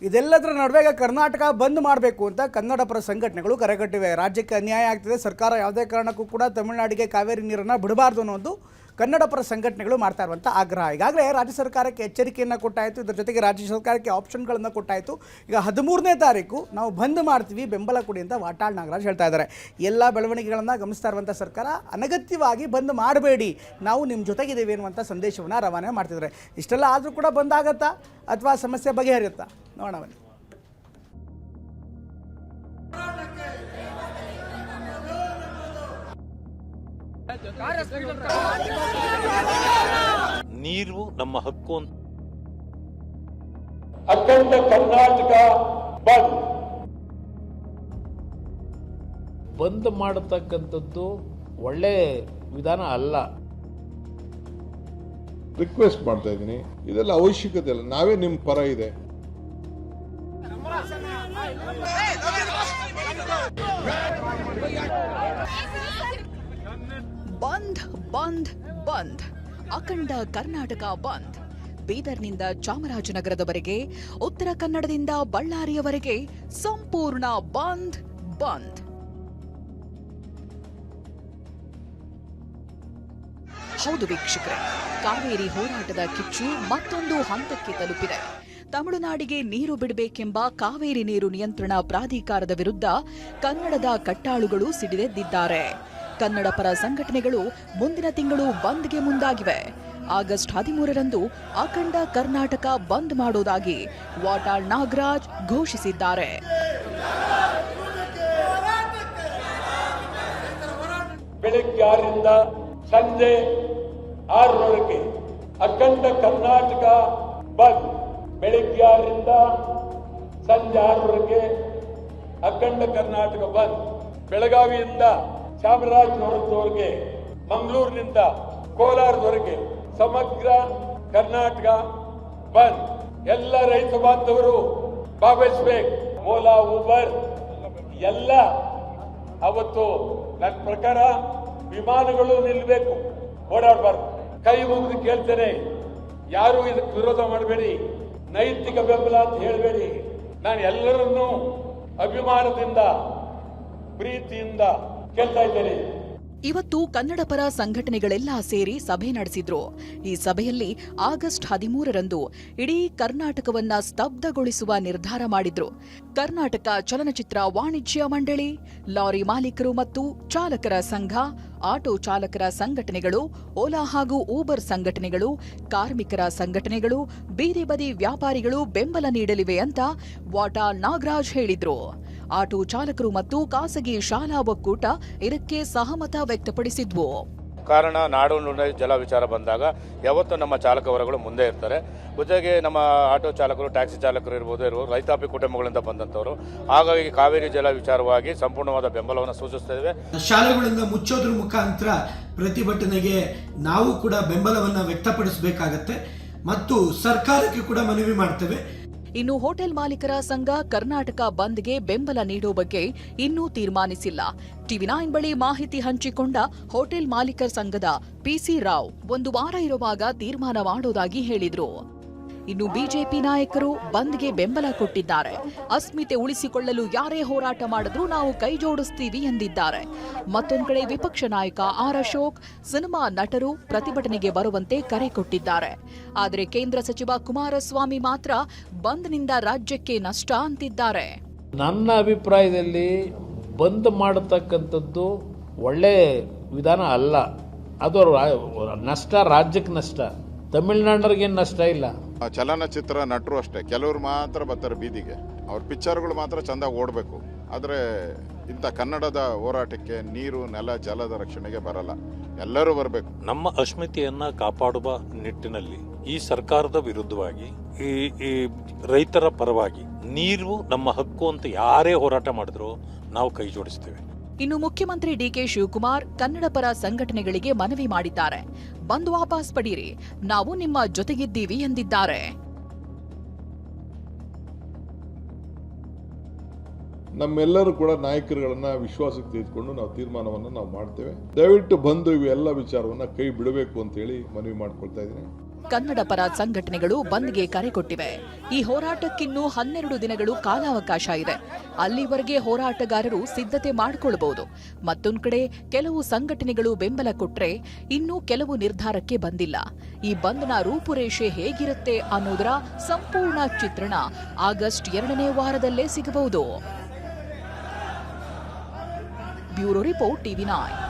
ಇದೆಲ್ಲದರ ನಡುವೆ ಕರ್ನಾಟಕ ಬಂದ್ ಮಾಡಬೇಕು ಅಂತ ಕನ್ನಡ ಪರ ಸಂಘಟನೆಗಳು ಕರೆಗಟ್ಟಿವೆ. ರಾಜ್ಯಕ್ಕೆ ಅನ್ಯಾಯ ಆಗ್ತಿದೆ, ಸರ್ಕಾರ ಯಾವುದೇ ಕಾರಣಕ್ಕೂ ಕೂಡ ತಮಿಳುನಾಡಿಗೆ ಕಾವೇರಿ ನೀರನ್ನು ಬಿಡಬಾರ್ದು ಅನ್ನೋದು ಕನ್ನಡ ಪರ ಸಂಘಟನೆಗಳು ಮಾಡ್ತಾ ಇರುವಂಥ ಆಗ್ರಹ. ಈಗಾಗಲೇ ರಾಜ್ಯ ಸರ್ಕಾರಕ್ಕೆ ಎಚ್ಚರಿಕೆಯನ್ನು ಕೊಟ್ಟಾಯಿತು, ಇದರ ಜೊತೆಗೆ ರಾಜ್ಯ ಸರ್ಕಾರಕ್ಕೆ ಆಪ್ಷನ್ಗಳನ್ನು ಕೊಟ್ಟಾಯಿತು. ಈಗ 13ನೇ ತಾರೀಕು ನಾವು ಬಂದ್ ಮಾಡ್ತೀವಿ, ಬೆಂಬಲ ಕೊಡಿ ಅಂತ ವಾಟಾಳ್ ನಾಗರಾಜ್ ಹೇಳ್ತಾ ಇದ್ದಾರೆ. ಎಲ್ಲ ಬೆಳವಣಿಗೆಗಳನ್ನು ಗಮನಿಸ್ತಾ ಇರುವಂಥ ಸರ್ಕಾರ ಅನಗತ್ಯವಾಗಿ ಬಂದ್ ಮಾಡಬೇಡಿ, ನಾವು ನಿಮ್ಮ ಜೊತೆಗಿದ್ದೀವಿ ಅನ್ನುವಂಥ ಸಂದೇಶವನ್ನು ರವಾನೆ ಮಾಡ್ತಿದ್ದಾರೆ. ಇಷ್ಟೆಲ್ಲ ಆದರೂ ಕೂಡ ಬಂದಾಗತ್ತಾ ಅಥವಾ ಸಮಸ್ಯೆ ಬಗೆಹರಿಯುತ್ತಾ ನೋಡೋಣ ಬನ್ನಿ. ನೀರು ನಮ್ಮ ಹಕ್ಕು ಅಂತ ಅಖಂಡ ಕರ್ನಾಟಕ ಬಂದ್ ಮಾಡತಕ್ಕಂಥದ್ದು ಒಳ್ಳೆ ವಿಧಾನ ಅಲ್ಲ. ರಿಕ್ವೆಸ್ಟ್ ಮಾಡ್ತಾ ಇದ್ದೀನಿ, ಇದೆಲ್ಲ ಅವಶ್ಯಕತೆ ಇಲ್ಲ, ನಾವೇ ನಿಮ್ಮ ಪರ ಇದೆ. ಬಂದ್ ಬಂದ್ ಬಂದ್ ಅಖಂಡ ಕರ್ನಾಟಕ ಬಂದ್. ಬೀದರ್ನಿಂದ ಚಾಮರಾಜನಗರದವರೆಗೆ, ಉತ್ತರ ಕನ್ನಡದಿಂದ ಬಳ್ಳಾರಿಯವರೆಗೆ ಸಂಪೂರ್ಣ ಬಂದ್ ಬಂದ್. ಹೌದು ವೀಕ್ಷಕರೇ, ಕಾವೇರಿ ಹೋರಾಟದ ಕಿಚ್ಚು ಮತ್ತೊಂದು ಹಂತಕ್ಕೆ ತಲುಪಿದೆ. ತಮಿಳುನಾಡಿಗೆ ನೀರು ಬಿಡಬೇಕೆಂಬ ಕಾವೇರಿ ನೀರು ನಿಯಂತ್ರಣ ಪ್ರಾಧಿಕಾರದ ವಿರುದ್ಧ ಕನ್ನಡದ ಕಟ್ಟಾಳುಗಳು ಸಿಡಿದೆದ್ದಿದ್ದಾರೆ. ಕನ್ನಡ ಪರ ಸಂಘಟನೆಗಳು ಮುಂದಿನ ತಿಂಗಳು ಬಂದ್ಗೆ ಮುಂದಾಗಿವೆ. ಆಗಸ್ಟ್ 13ರಂದು ಅಖಂಡ ಕರ್ನಾಟಕ ಬಂದ್ ಮಾಡೋದಾಗಿ ವಾಟಾಳ್ ನಾಗರಾಜ್ ಘೋಷಿಸಿದ್ದಾರೆ. ಬೆಳಗ್ಗೆ 6ರಿಂದ ಸಂಜೆ 6ರವರೆಗೆ ಅಖಂಡ ಕರ್ನಾಟಕ ಬಂದ್. ಬೆಳಗ್ಗೆ 6ರಿಂದ ಸಂಜೆ 6ರವರೆಗೆ ಅಖಂಡ ಕರ್ನಾಟಕ ಬಂದ್. ಬೆಳಗಾವಿಯಿಂದ ಚಾಮರಾಜನಗರದವರೆಗೆ, ಮಂಗಳೂರಿನಿಂದ ಕೋಲಾರದವರೆಗೆ ಸಮಗ್ರ ಕರ್ನಾಟಕ ಬಂದ್. ಎಲ್ಲ ರೈತ ಬಾಂಧವರು ಭಾಗವಹಿಸಬೇಕು. ಓಲಾ, ಊಬರ್ ಎಲ್ಲ ಅವತ್ತು ನನ್ನ ಪ್ರಕಾರ ವಿಮಾನಗಳು ನಿಲ್ಲಬೇಕು, ಓಡಾಡಬಾರ್ದು. ಕೈ ಮುಗಿದು ಕೇಳ್ತೇನೆ, ಯಾರು ಇದಕ್ಕೆ ವಿರೋಧ ಮಾಡಬೇಡಿ, ನೈತಿಕ ಬೆಂಬಲ ಅಂತ ಹೇಳಬೇಡಿ. ನಾನು ಎಲ್ಲರನ್ನೂ ಅಭಿಮಾನದಿಂದ ಪ್ರೀತಿಯಿಂದ ಕೇಳ್ತಾ ಇದ್ದೇನೆ. ಇವತ್ತು ಕನ್ನಡ ಪರ ಸಂಘಟನೆಗಳೆಲ್ಲ ಸೇರಿ ಸಭೆ ನಡೆಸಿದ್ರು. ಈ ಸಭೆಯಲ್ಲಿ ಆಗಸ್ಟ್ 13ರಂದು ಇಡೀ ಕರ್ನಾಟಕವನ್ನ ಸ್ತಬ್ಧಗೊಳಿಸುವ ನಿರ್ಧಾರ ಮಾಡಿದ್ರು. ಕರ್ನಾಟಕ ಚಲನಚಿತ್ರ ವಾಣಿಜ್ಯ ಮಂಡಳಿ, ಲಾರಿ ಮಾಲೀಕರು ಮತ್ತು ಚಾಲಕರ ಸಂಘ, ಆಟೋ ಚಾಲಕರ ಸಂಘಟನೆಗಳು, ಓಲಾ ಹಾಗೂ ಊಬರ್ ಸಂಘಟನೆಗಳು, ಕಾರ್ಮಿಕರ ಸಂಘಟನೆಗಳು, ಬೀದಿ ಬದಿ ವ್ಯಾಪಾರಿಗಳು ಬೆಂಬಲ ನೀಡಲಿವೆ ಅಂತ ವಾಟಾಳ್ ನಾಗರಾಜ್ ಹೇಳಿದ್ರು. ಆಟೋ ಚಾಲಕರು ಮತ್ತು ಖಾಸಗಿ ಶಾಲಾ ಒಕ್ಕೂಟ ಇದಕ್ಕೆ ಸಹಮತ ವ್ಯಕ್ತಪಡಿಸಿದ್ವು. ಕಾರಣ ನಾಡು ನುಡಿ ಜಲ ವಿಚಾರ ಬಂದಾಗ ಯಾವತ್ತೂ ನಮ್ಮ ಚಾಲಕ ವರ್ಗಗಳು ಮುಂದೆ ಇರ್ತಾರೆ. ಜೊತೆಗೆ ನಮ್ಮ ಆಟೋ ಚಾಲಕರು, ಟ್ಯಾಕ್ಸಿ ಚಾಲಕರು ಇರ್ಬೋದು, ರೈತಾಪಿ ಕುಟುಂಬಗಳಿಂದ ಬಂದಂಥವರು. ಹಾಗಾಗಿ ಕಾವೇರಿ ಜಲ ವಿಚಾರವಾಗಿ ಸಂಪೂರ್ಣವಾದ ಬೆಂಬಲವನ್ನು ಸೂಚಿಸುತ್ತೇವೆ. ಶಾಲೆಗಳನ್ನು ಮುಚ್ಚೋದ್ರ ಮುಖಾಂತರ ಪ್ರತಿಭಟನೆಗೆ ನಾವು ಕೂಡ ಬೆಂಬಲವನ್ನು ವ್ಯಕ್ತಪಡಿಸಬೇಕಾಗತ್ತೆ ಮತ್ತು ಸರ್ಕಾರಕ್ಕೆ ಕೂಡ ಮನವಿ ಮಾಡ್ತೇವೆ. ಇನ್ನು ಹೋಟೆಲ್ ಮಾಲೀಕರ ಸಂಘ ಕರ್ನಾಟಕ ಬಂದ್ಗೆ ಬೆಂಬಲ ನೀಡೋ ಬಗ್ಗೆ ಇನ್ನೂ ತೀರ್ಮಾನಿಸಿಲ್ಲ. ಟಿವಿ9 ಬಳಿ ಮಾಹಿತಿ ಹಂಚಿಕೊಂಡ ಹೋಟೆಲ್ ಮಾಲೀಕರ ಸಂಘದ ಪಿಸಿ ರಾವ್ 1 ವಾರ ಇರುವಾಗ ತೀರ್ಮಾನ ಮಾಡೋದಾಗಿ ಹೇಳಿದ್ರು. ಇನ್ನು ಬಿಜೆಪಿ ನಾಯಕರು ಬಂದ್ಗೆ ಬೆಂಬಲ ಕೊಟ್ಟಿದ್ದಾರೆ. ಅಸ್ಮಿತೆ ಉಳಿಸಿಕೊಳ್ಳಲು ಯಾರೇ ಹೋರಾಟ ಮಾಡಿದ್ರೂ ನಾವು ಕೈ ಜೋಡಿಸ್ತೀವಿ ಎಂದಿದ್ದಾರೆ. ಮತ್ತೊಂದು ಕಡೆ ವಿಪಕ್ಷ ನಾಯಕ ಆರ್ ಅಶೋಕ್ ಸಿನಿಮಾ ನಟರು ಪ್ರತಿಭಟನೆಗೆ ಬರುವಂತೆ ಕರೆ ಕೊಟ್ಟಿದ್ದಾರೆ. ಆದರೆ ಕೇಂದ್ರ ಸಚಿವ ಕುಮಾರಸ್ವಾಮಿ ಮಾತ್ರ ಬಂದ್ನಿಂದ ರಾಜ್ಯಕ್ಕೆ ನಷ್ಟ ಅಂತಿದ್ದಾರೆ. ನನ್ನ ಅಭಿಪ್ರಾಯದಲ್ಲಿ ಬಂದ್ ಮಾಡತಕ್ಕಂಥದ್ದು ಒಳ್ಳೆ ವಿಧಾನ ಅಲ್ಲ. ಅದು ನಷ್ಟ, ರಾಜ್ಯಕ್ಕೆ ನಷ್ಟ, ತಮಿಳುನಾಡಿಗೇನು ನಷ್ಟ ಇಲ್ಲ. ಚಲನಚಿತ್ರ ನಟರು ಅಷ್ಟೇ, ಕೆಲವರು ಮಾತ್ರ ಬರ್ತಾರೆ ಬೀದಿಗೆ, ಅವ್ರ ಪಿಕ್ಚರ್ಗಳು ಮಾತ್ರ ಚೆಂದಾಗಿ ಓಡಬೇಕು. ಆದರೆ ಇಂಥ ಕನ್ನಡದ ಹೋರಾಟಕ್ಕೆ ನೀರು, ನೆಲ, ಜಲದ ರಕ್ಷಣೆಗೆ ಬರಲ್ಲ, ಎಲ್ಲರೂ ಬರಬೇಕು. ನಮ್ಮ ಅಸ್ಮಿತೆಯನ್ನ ಕಾಪಾಡುವ ನಿಟ್ಟಿನಲ್ಲಿ ಈ ಸರ್ಕಾರದ ವಿರುದ್ಧವಾಗಿ, ಈ ರೈತರ ಪರವಾಗಿ ನೀರು ನಮ್ಮ ಹಕ್ಕು ಅಂತ ಯಾರೇ ಹೋರಾಟ ಮಾಡಿದ್ರು ನಾವು ಕೈ ಜೋಡಿಸ್ತೇವೆ. ಇನ್ನು ಮುಖ್ಯಮಂತ್ರಿ ಡಿಕೆ ಶಿವಕುಮಾರ್ ಕನ್ನಡ ಪರ ಸಂಘಟನೆಗಳಿಗೆ ಮನವಿ ಮಾಡಿದ್ದಾರೆ. ಬಂದ್ ವಾಪಸ್ ಪಡೀರಿ, ನಾವು ನಿಮ್ಮ ಜೊತೆಗಿದ್ದೀವಿ ಎಂದಿದ್ದಾರೆ. ನಮ್ಮೆಲ್ಲರೂ ಕೂಡ ನಾಯಕರುಗಳನ್ನ ವಿಶ್ವಾಸಕ್ಕೆ ತೆಗೆದುಕೊಂಡು ನಾವು ತೀರ್ಮಾನವನ್ನು ನಾವು ಮಾಡ್ತೇವೆ. ದಯವಿಟ್ಟು ಬಂದು ಇವೆಲ್ಲ ವಿಚಾರವನ್ನ ಕೈ ಬಿಡಬೇಕು ಅಂತ ಹೇಳಿ ಮನವಿ ಮಾಡ್ಕೊಳ್ತಾ ಇದ್ದೀನಿ. ಕನ್ನಡ ಪರ ಸಂಘಟನೆಗಳು ಬಂದ್ಗೆ ಕರೆ ಕೊಟ್ಟಿವೆ. ಈ ಹೋರಾಟಕ್ಕಿನ್ನೂ 12 ದಿನಗಳು ಕಾಲಾವಕಾಶ ಇದೆ. ಅಲ್ಲಿವರೆಗೆ ಹೋರಾಟಗಾರರು ಸಿದ್ಧತೆ ಮಾಡಿಕೊಳ್ಳಬಹುದು. ಮತ್ತೊಂದು ಕಡೆ ಕೆಲವು ಸಂಘಟನೆಗಳು ಬೆಂಬಲ ಕೊಟ್ರೆ ಇನ್ನೂ ಕೆಲವು ನಿರ್ಧಾರಕ್ಕೆ ಬಂದಿಲ್ಲ. ಈ ಬಂದ್ನ ರೂಪುರೇಷೆ ಹೇಗಿರುತ್ತೆ ಅನ್ನೋದರ ಸಂಪೂರ್ಣ ಚಿತ್ರಣ ಆಗಸ್ಟ್ 2ನೇ ವಾರದಲ್ಲೇ ಸಿಗಬಹುದು. Bureau report, TV9.